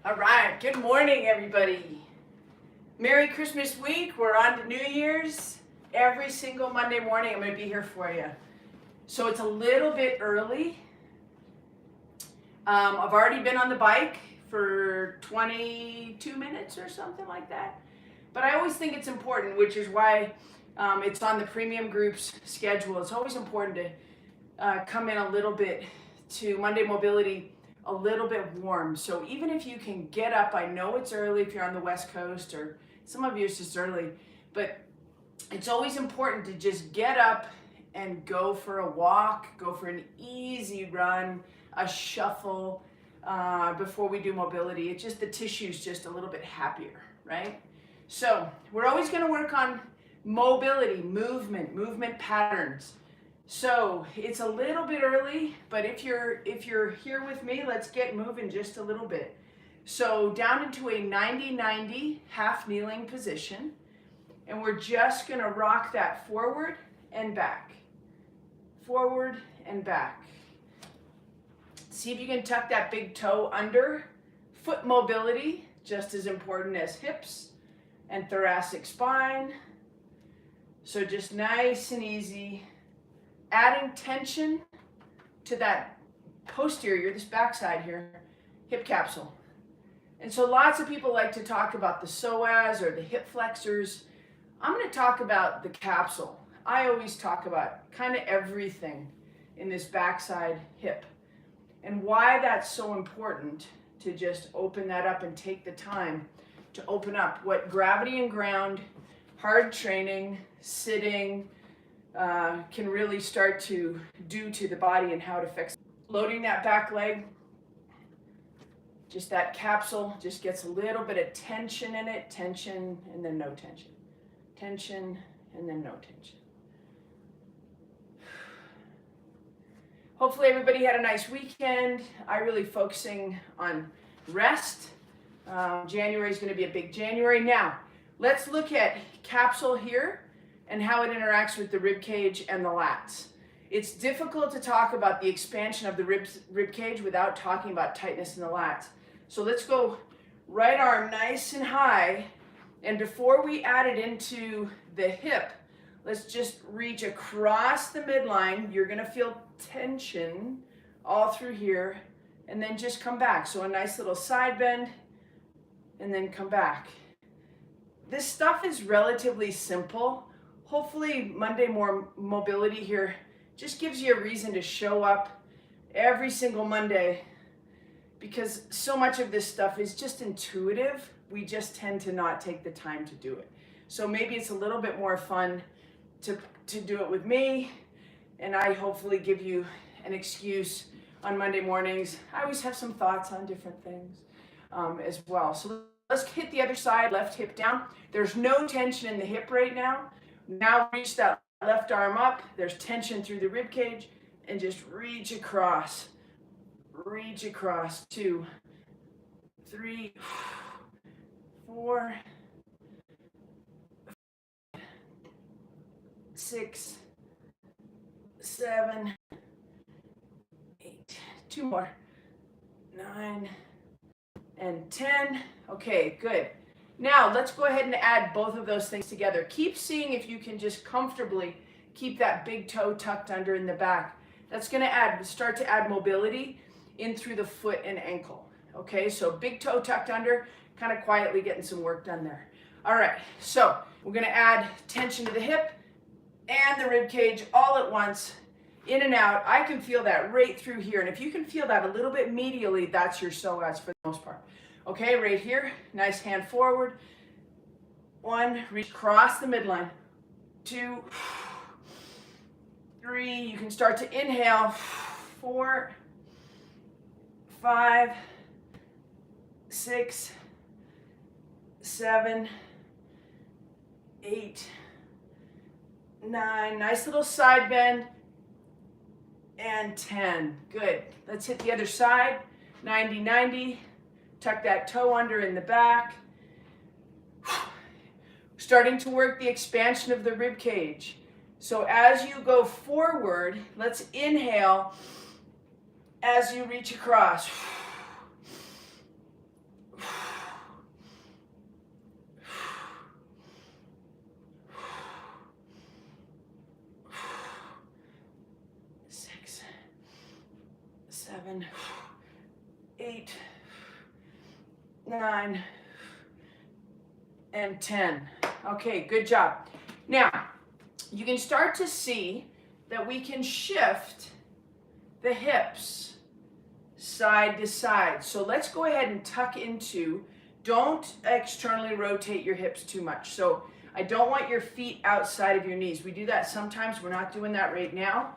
All right, good morning, everybody. Merry Christmas week. We're on to New Year's. Every single Monday morning, I'm going to be here for you. So it's a little bit early. I've already been on the bike for 22 minutes or something like that. But I always think it's important, which is why it's on the premium group's schedule. It's always important to come in a little bit to Monday Mobility a little bit warm. So even if you can get up, I know it's early if you're on the West Coast, or some of you it's just early, but it's always important to just get up and go for a walk, go for an easy run, a shuffle before we do mobility. It's just the tissue's just a little bit happier, right? So we're always going to work on mobility, movement patterns. So it's a little bit early, but if you're here with me, let's get moving just a little bit. So down into a 90-90 half kneeling position, and we're just going to rock that forward and back. Forward and back. See if you can tuck that big toe under. Foot mobility, just as important as hips and thoracic spine. So just nice and easy. Adding tension to that posterior, this backside here, hip capsule. And so lots of people like to talk about the psoas or the hip flexors. I'm going to talk about the capsule. I always talk about kind of everything in this backside hip and why that's so important to just open that up and take the time to open up what gravity and ground, hard training, sitting, can really start to do to the body and how it affects. Loading that back leg, just that capsule just gets a little bit of tension in it, tension and then no tension, tension and then no tension. Hopefully everybody had a nice weekend. I really focusing on rest. January is going to be a big January. Now, let's look at capsule here and how it interacts with the rib cage and the lats. It's difficult to talk about the expansion of the rib cage without talking about tightness in the lats. So let's go right arm nice and high, and before we add it into the hip, let's just reach across the midline. You're gonna feel tension all through here, and then just come back. So a nice little side bend, and then come back. This stuff is relatively simple. Hopefully Monday more mobility here just gives you a reason to show up every single Monday, because so much of this stuff is just intuitive. We just tend to not take the time to do it. So maybe it's a little bit more fun to do it with me, and I hopefully give you an excuse on Monday mornings. I always have some thoughts on different things as well. So let's hit the other side, left hip down. There's no tension in the hip right now. Now reach that left arm up. There's tension through the rib cage, and just reach across. Reach across. 2, 3, 4, 6, 7, 8. 2 more. 9 and 10. Okay, good. Now, let's go ahead and add both of those things together. Keep seeing if you can just comfortably keep that big toe tucked under in the back. That's going to start to add mobility in through the foot and ankle. Okay, so big toe tucked under, kind of quietly getting some work done there. All right, so we're going to add tension to the hip and the rib cage all at once, in and out. I can feel that right through here. And if you can feel that a little bit medially, that's your psoas for the most part. Okay, right here, nice hand forward. 1, reach across the midline. 2, 3, you can start to inhale. 4, 5, 6, 7, 8, 9. Nice little side bend. And 10. Good. Let's hit the other side. 90-90. Tuck that toe under in the back. Starting to work the expansion of the rib cage. So as you go forward, let's inhale as you reach across. 7, 8, 9, and 10. Okay, good job. Now, you can start to see that we can shift the hips side to side. So let's go ahead and tuck into, don't externally rotate your hips too much. So I don't want your feet outside of your knees. We do that sometimes, we're not doing that right now.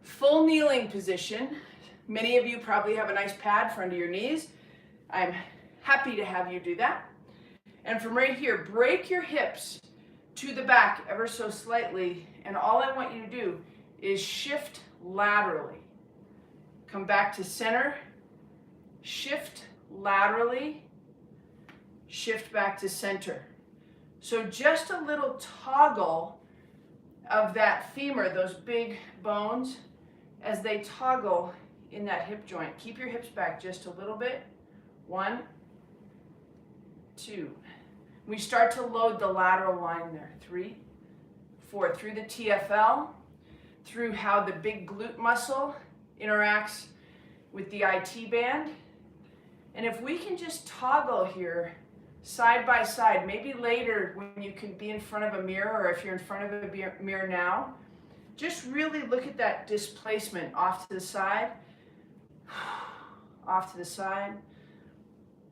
Full kneeling position. Many of you probably have a nice pad for under your knees. I'm happy to have you do that. And from right here, break your hips to the back ever so slightly, and all I want you to do is shift laterally. Come back to center, shift laterally, shift back to center. So just a little toggle of that femur, those big bones, as they toggle in that hip joint. Keep your hips back just a little bit. 1, 2. We start to load the lateral line there. 3, 4. Through the TFL, through how the big glute muscle interacts with the IT band. And if we can just toggle here side by side, maybe later when you can be in front of a mirror, or if you're in front of a mirror now, just really look at that displacement off to the side, off to the side,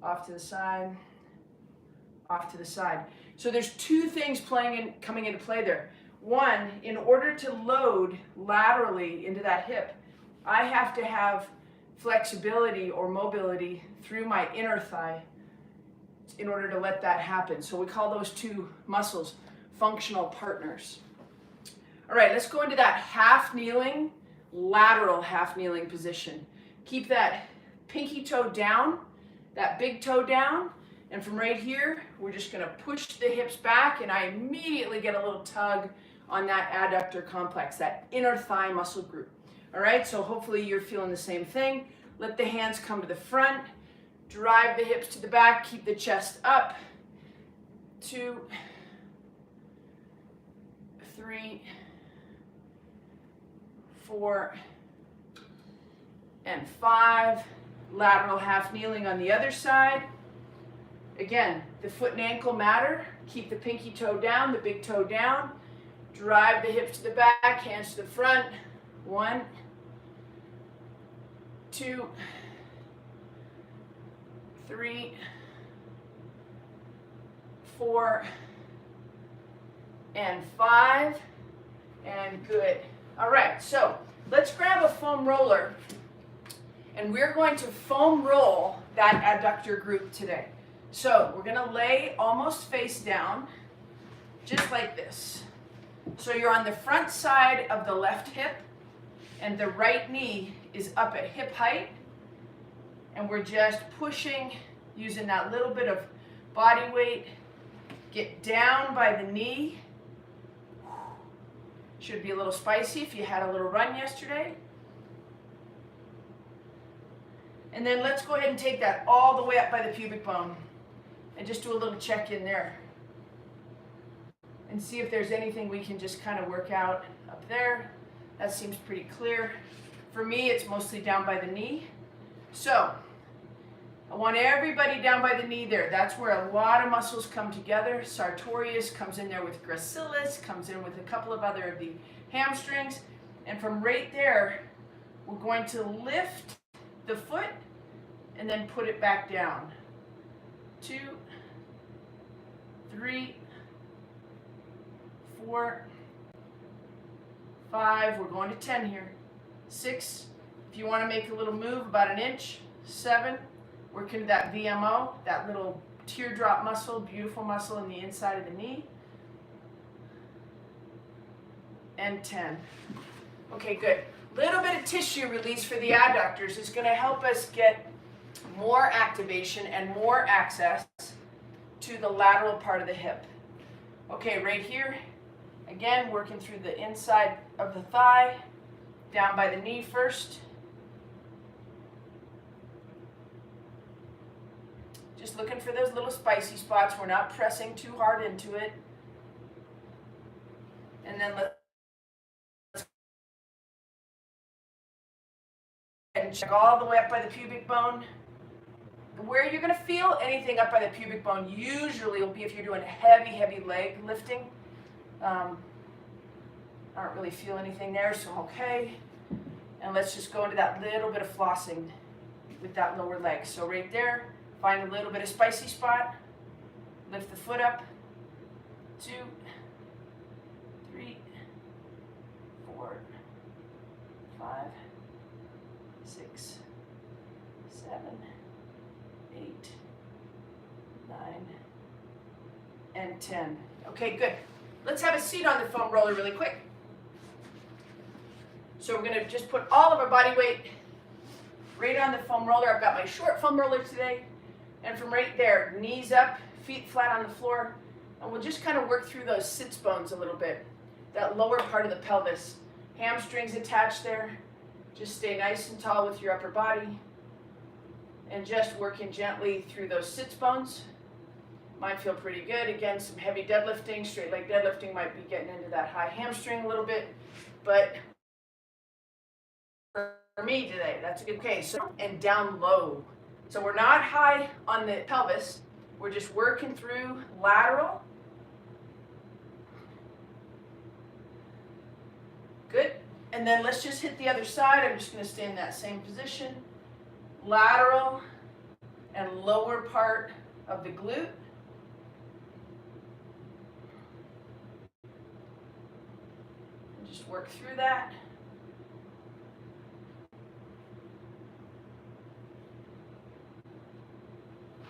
off to the side, off to the side. So there's two things coming into play there. One, in order to load laterally into that hip, I have to have flexibility or mobility through my inner thigh in order to let that happen. So we call those two muscles functional partners. All right, let's go into that half kneeling, lateral half kneeling position. Keep that pinky toe down, that big toe down, and from right here, we're just gonna push the hips back, and I immediately get a little tug on that adductor complex, that inner thigh muscle group. All right, so hopefully you're feeling the same thing. Let the hands come to the front, drive the hips to the back, keep the chest up. 2, 3, 4, and 5. Lateral half kneeling on the other side. Again, the foot and ankle matter. Keep the pinky toe down, the big toe down. Drive the hips to the back, hands to the front. 1, 2, 3, 4, and 5. And good. All right, so let's grab a foam roller, and we're going to foam roll that adductor group today. So we're gonna lay almost face down, just like this. So you're on the front side of the left hip, and the right knee is up at hip height, and we're just pushing using that little bit of body weight. Get down by the knee. Should be a little spicy if you had a little run yesterday. And then let's go ahead and take that all the way up by the pubic bone and just do a little check in there and see if there's anything we can just kind of work out up there. That seems pretty clear. For me, it's mostly down by the knee. So I want everybody down by the knee there. That's where a lot of muscles come together. Sartorius comes in there with gracilis, comes in with a couple of other of the hamstrings. And from right there, we're going to lift the foot and then put it back down. 2, 3, 4, 5. We're going to 10 here. 6. If you want to make a little move, about an inch. 7. Working that VMO, that little teardrop muscle, beautiful muscle in the inside of the knee. And 10. Okay, good. Little bit of tissue release for the adductors is going to help us get more activation and more access to the lateral part of the hip. Okay, right here, again, working through the inside of the thigh, down by the knee first. Just looking for those little spicy spots. We're not pressing too hard into it. And then let's and check all the way up by the pubic bone. Where you're going to feel anything up by the pubic bone usually will be if you're doing heavy leg lifting. I don't really feel anything there, so I'm okay. And let's just go into that little bit of flossing with that lower leg. So right there, find a little bit of spicy spot. Lift the foot up. 2, 3, 4, 5, 6, 7, 8, 9, and 10. Okay, good. Let's have a seat on the foam roller really quick. So we're going to just put all of our body weight right on the foam roller. I've got my short foam roller today. And from right there, knees up, feet flat on the floor. And we'll just kind of work through those sits bones a little bit. That lower part of the pelvis. Hamstrings attached there. Just stay nice and tall with your upper body. And just working gently through those sits bones. Might feel pretty good. Again, some heavy deadlifting, straight leg deadlifting might be getting into that high hamstring a little bit. But for me today, that's a good case. So, and down low. So we're not high on the pelvis. We're just working through lateral. Good. And then let's just hit the other side. I'm just going to stay in that same position. Lateral and lower part of the glute. And just work through that.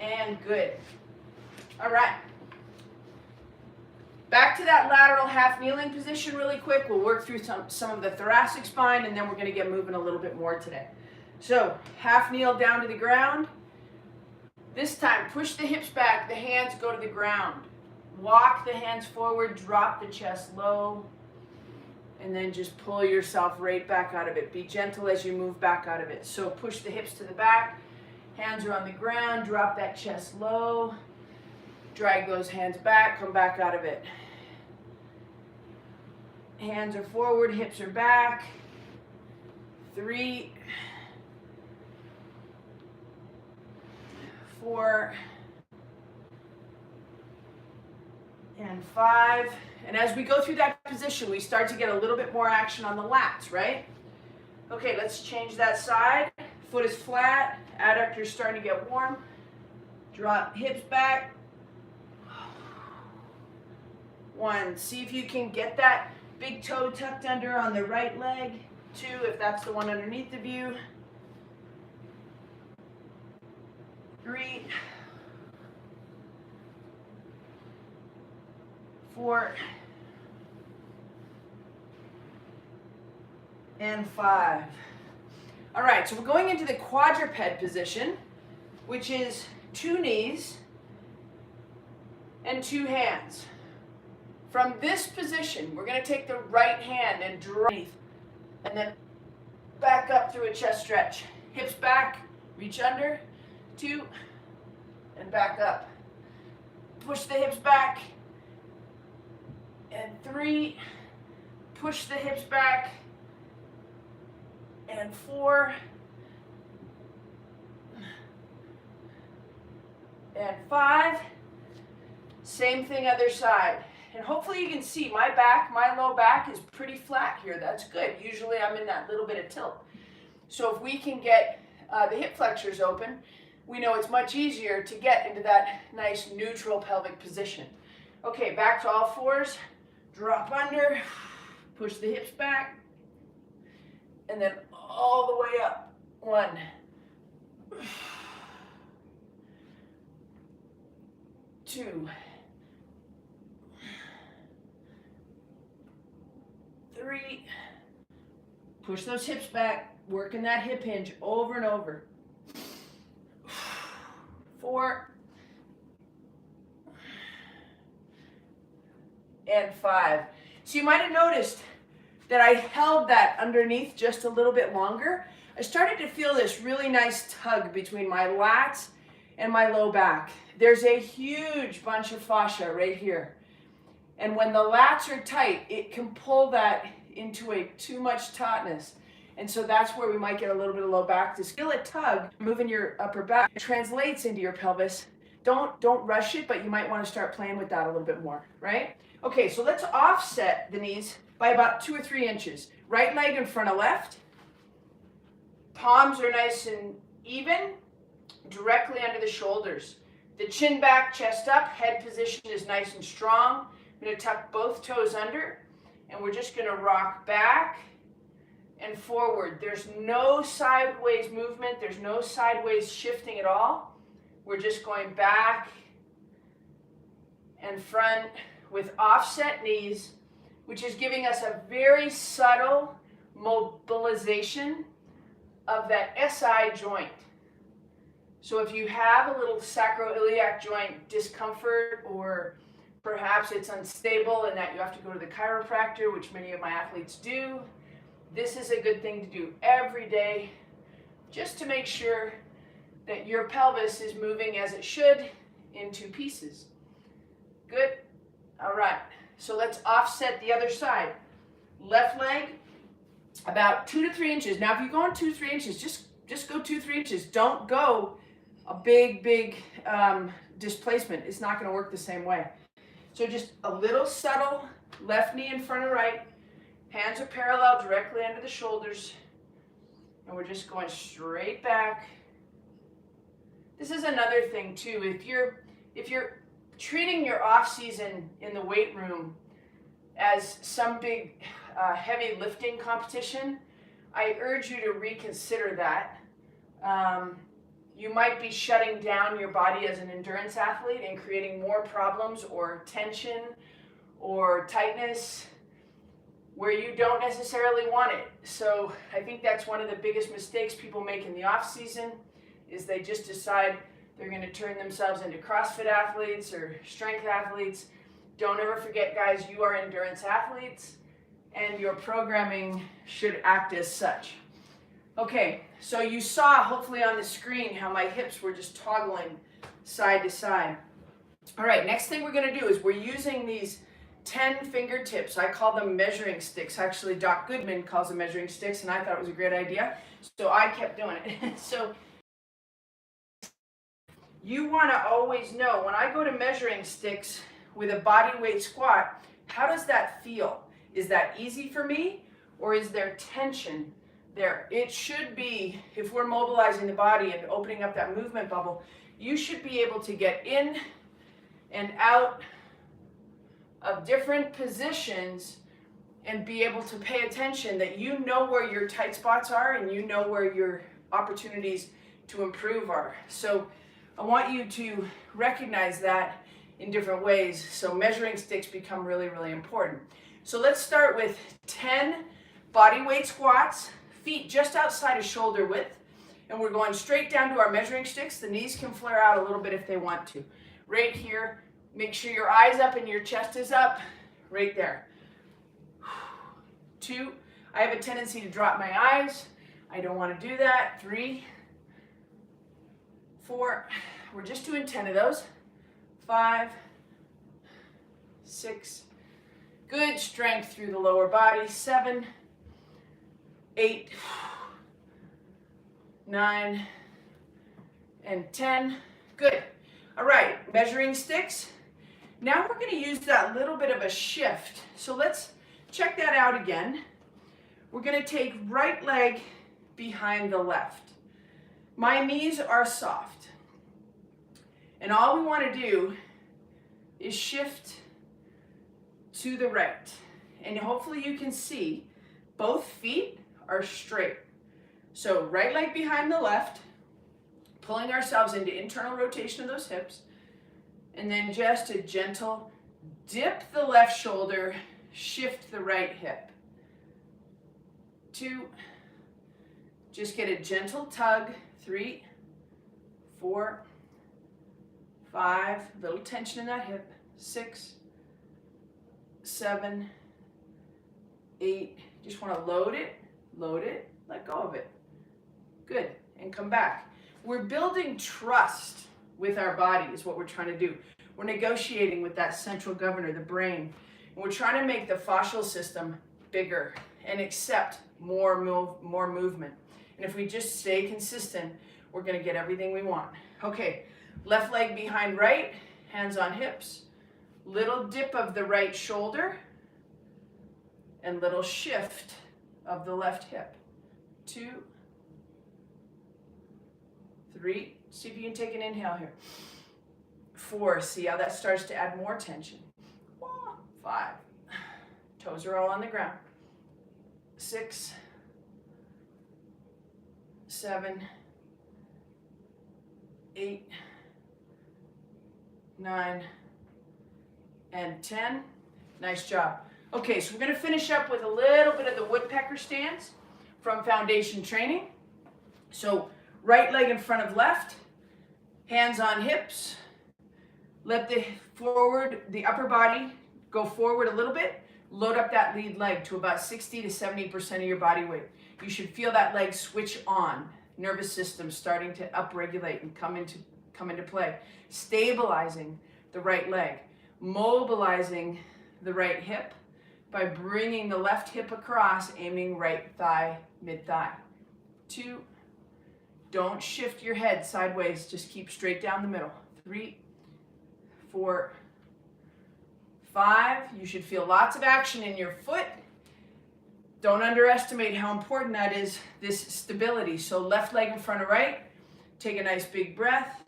And good. All right. Back to that lateral half kneeling position really quick. We'll work through some of the thoracic spine, and then we're going to get moving a little bit more today. So half kneel down to the ground. This time, push the hips back. The hands go to the ground. Walk the hands forward. Drop the chest low. And then just pull yourself right back out of it. Be gentle as you move back out of it. So push the hips to the back. Hands are on the ground, drop that chest low, drag those hands back, come back out of it. Hands are forward, hips are back. 3, 4, and 5. And as we go through that position, we start to get a little bit more action on the lats, right? Okay, let's change that side. Foot is flat, adductors starting to get warm. Drop hips back. 1, see if you can get that big toe tucked under on the right leg. 2, if that's the one underneath of you. 3, 4, and 5. All right, so we're going into the quadruped position, which is 2 knees and 2 hands. From this position, we're going to take the right hand and draw underneath, and then back up through a chest stretch. Hips back, reach under, 2, and back up. Push the hips back, and 3, push the hips back, and 4, and 5. Same thing other side. And hopefully you can see my back, my low back is pretty flat here. That's good. Usually I'm in that little bit of tilt. So if we can get the hip flexors open, we know it's much easier to get into that nice neutral pelvic position. Okay, back to all fours. Drop under, push the hips back, and then all the way up. 1, 2, 3, push those hips back, working that hip hinge over and over. 4, and 5. So you might have noticed that I held that underneath just a little bit longer. I started to feel this really nice tug between my lats and my low back. There's a huge bunch of fascia right here. And when the lats are tight, it can pull that into a too much tautness. And so that's where we might get a little bit of low back. Just feel a tug, moving your upper back. It translates into your pelvis. Don't rush it, but you might want to start playing with that a little bit more, right? Okay, so let's offset the knees by about 2 or 3 inches. Right leg in front of left. Palms are nice and even, directly under the shoulders. The chin back, chest up, head position is nice and strong. I'm going to tuck both toes under, and we're just going to rock back and forward. There's no sideways movement. There's no sideways shifting at all. We're just going back and front with offset knees, which is giving us a very subtle mobilization of that SI joint. So if you have a little sacroiliac joint discomfort, or perhaps it's unstable and that you have to go to the chiropractor, which many of my athletes do, this is a good thing to do every day, just to make sure that your pelvis is moving as it should in 2 pieces. Good. All right. So let's offset the other side. Left leg, about 2 to 3 inches. Now, if you're going 2 to 3 inches, just go 2 to 3 inches. Don't go a big displacement. It's not going to work the same way. So just a little subtle left knee in front of right. Hands are parallel directly under the shoulders. And we're just going straight back. This is another thing too. If you're treating your off season in the weight room as some big heavy lifting competition, I urge you to reconsider that. You might be shutting down your body as an endurance athlete and creating more problems or tension or tightness where you don't necessarily want it. So I think that's one of the biggest mistakes people make in the off season, is they just decide they're going to turn themselves into CrossFit athletes or strength athletes. Don't ever forget, guys, you are endurance athletes, and your programming should act as such. Okay, so you saw hopefully on the screen how my hips were just toggling side to side. All right, next thing we're going to do is we're using these 10 fingertips. I call them measuring sticks. Actually, Doc Goodman calls them measuring sticks, and I thought it was a great idea, so I kept doing it. So you want to always know, when I go to measuring sticks with a body weight squat, how does that feel? Is that easy for me, or is there tension there? It should be, if we're mobilizing the body and opening up that movement bubble, you should be able to get in and out of different positions and be able to pay attention, that you know where your tight spots are and you know where your opportunities to improve are. So I want you to recognize that in different ways. So measuring sticks become really, really important. So let's start with 10 body weight squats, feet just outside of shoulder width, and we're going straight down to our measuring sticks. The knees can flare out a little bit if they want to. Right here, make sure your eyes up and your chest is up, right there. 2, I have a tendency to drop my eyes. I don't want to do that. 3, 4, we're just doing 10 of those. 5, 6, good strength through the lower body. 7, 8, 9, and 10. Good. All right, measuring sticks. Now we're going to use that little bit of a shift. So let's check that out again. We're going to take right leg behind the left. My knees are soft. And all we want to do is shift to the right. And hopefully you can see both feet are straight. So right leg behind the left, pulling ourselves into internal rotation of those hips, and then just a gentle dip the left shoulder, shift the right hip. 2, just get a gentle tug. 3, 4, 5, little tension in that hip. 6, 7, 8, just want to load it, let go of it. Good, and come back. We're building trust with our body is what we're trying to do. We're negotiating with that central governor, the brain. And we're trying to make the fascial system bigger and accept more movement. And if we just stay consistent, we're going to get everything we want. Okay, left leg behind right, hands on hips, little dip of the right shoulder, and little shift of the left hip. 2, 3, see if you can take an inhale here. 4, see how that starts to add more tension. 5, toes are all on the ground. 6, 7, 8, 9, and 10. Nice job. Okay, so we're going to finish up with a little bit of the woodpecker stance from foundation training. So right leg in front of left, hands on hips. Let the upper body go forward a little bit. Load up that lead leg to about 60 to 70% of your body weight. You should feel that leg switch on. Nervous system starting to upregulate and come into play. Stabilizing the right leg. Mobilizing the right hip by bringing the left hip across, aiming right thigh, mid thigh. 2, don't shift your head sideways, just keep straight down the middle. 3, 4, 5, you should feel lots of action in your foot. Don't underestimate how important that is, this stability. So left leg in front of right, take a nice big breath,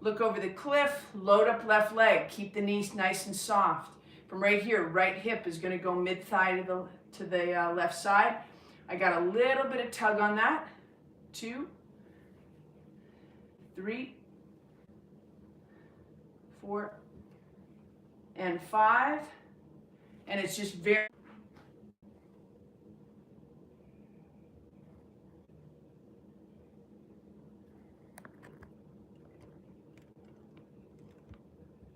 look over the cliff, load up left leg, keep the knees nice and soft. From right here, right hip is going to go mid-thigh to the left side. I got a little bit of tug on that. 2, 3, 4, and 5. And it's just very